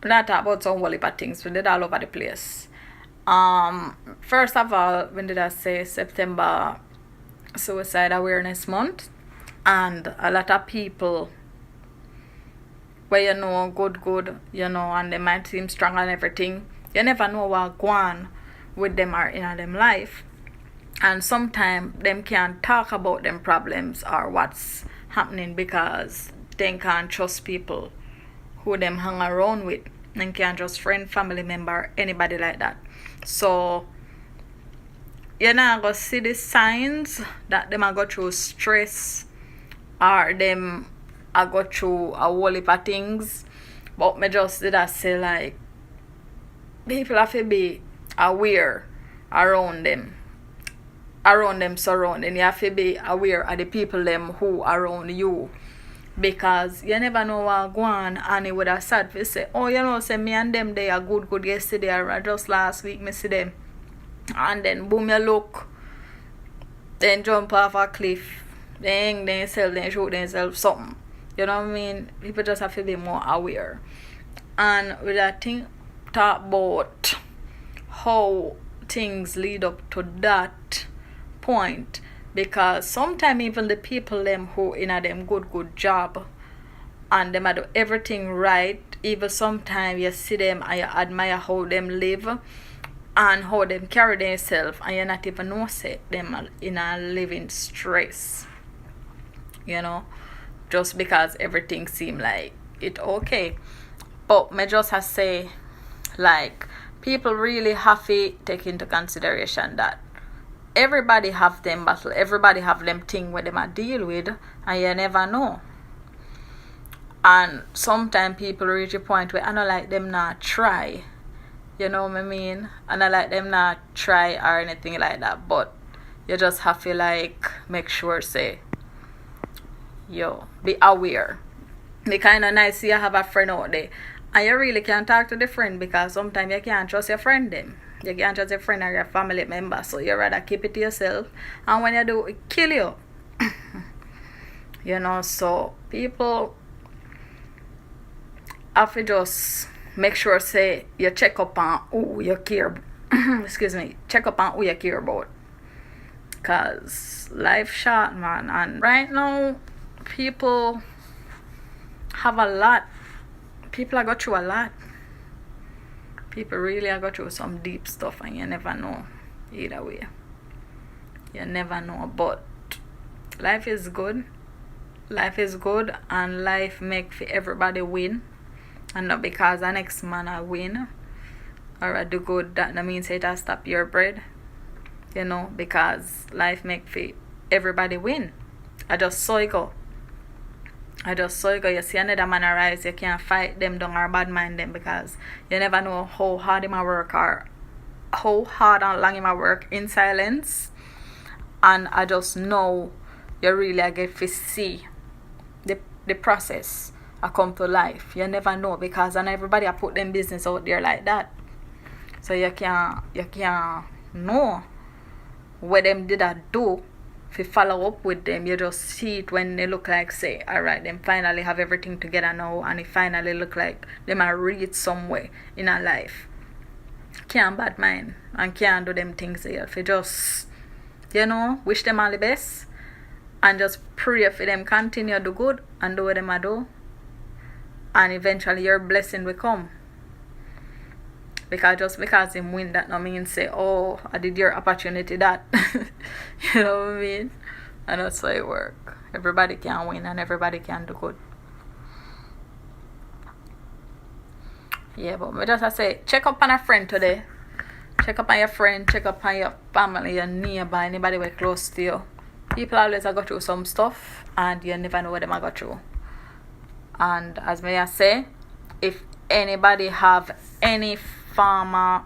not talk about some whole heap of things. We did all over the place. First of all, when did I say September Suicide Awareness Month? And a lot of people where you know good, you know, and they might seem strong and everything. You never know what go on with them or in them life. And sometimes them can't talk about them problems or what's happening because they can't trust people who them hang around with. And can't trust friend, family member, anybody like that. So you're not gonna see the signs that them are go through stress or them are go through a whole heap of things. But me just did I say like people have to be aware around them surrounding. You have to be aware of the people them who around you, because you never know what go on. And it would have sad to say, oh, you know, say me and them they are good yesterday or just last week me see them, and then boom you look, then jump off a cliff, they hang themselves, they shoot themselves something. You know what I mean? People just have to be more aware. And with that thing, talk about how things lead up to that point, because sometimes even the people them who in a them good job and them do everything right, even sometimes you see them and you admire how them live and how them carry themselves, and you not even know say them in a living stress, you know, just because everything seem like it okay. But me just have say like people really have to take into consideration that everybody have them battle, everybody have them thing where them a deal with, and you never know. And sometimes people reach a point where I don't like them not try, you know what I mean, and I like them not try or anything like that. But you just have to like make sure say yo be aware. Be kind of nice you have a friend out there and you really can't talk to the friend, because sometimes you can't trust your friend them. You can't trust your friend or your family member, so you rather keep it to yourself, and when you do it kill you. You know, so people have to just make sure say you check up on who you care check up on who you care about, cause life short, man. And right now people have a lot. People are go through a lot. People really are go through some deep stuff, and you never know either way. You never know. But life is good. Life is good, and life make for everybody win. And not because the next man a win or a do good, that no means it has stop your bread. You know, because life make for everybody win. I just saw it go. You see another man arise, you can't fight them down or bad mind them, because you never know how hard him a work or how hard and long him a work in silence. And I just know you really get to see the process I come to life. You never know, because and everybody I put them business out there like that. So you can't know what them did I do. If you follow up with them, you just see it when they look like say, alright, them finally have everything together now, and it finally look like them are reach somewhere in our life. Can't bad mind and can't do them things here. If you just, you know, wish them all the best and just pray for them continue to do good and do what them do, and eventually your blessing will come. Because just because him win, that no mean say, oh, I did your opportunity that. You know what I mean? And that's how it work. Everybody can win and everybody can do good. Yeah, but me just I say, check up on a friend today. Check up on your friend, check up on your family, your neighbor, anybody who close to you. People always go through some stuff, and you never know what them go through. And as me I say, if anybody have any farmer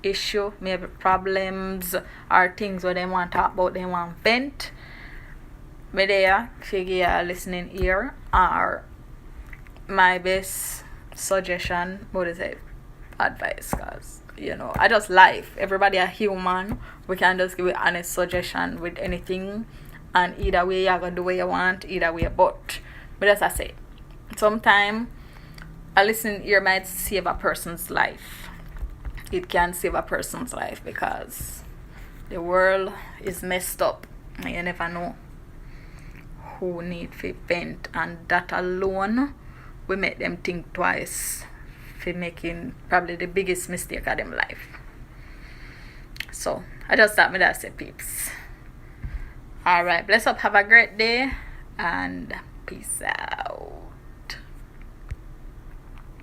issue, maybe problems or things where they want to talk about, they want vent, me there figure a listening ear, or my best suggestion, what is it, advice, because you know I just life, everybody a human, we can just give you honest suggestion with anything, and either way you're gonna do what you want either way. But as I say, Sometimes a listening ear might save a person's life. It can save a person's life because the world is messed up and you never know who need to vent, and that alone will make them think twice for making probably the biggest mistake of them life. So I just thought me that say peeps. Alright, bless up, have a great day and peace out.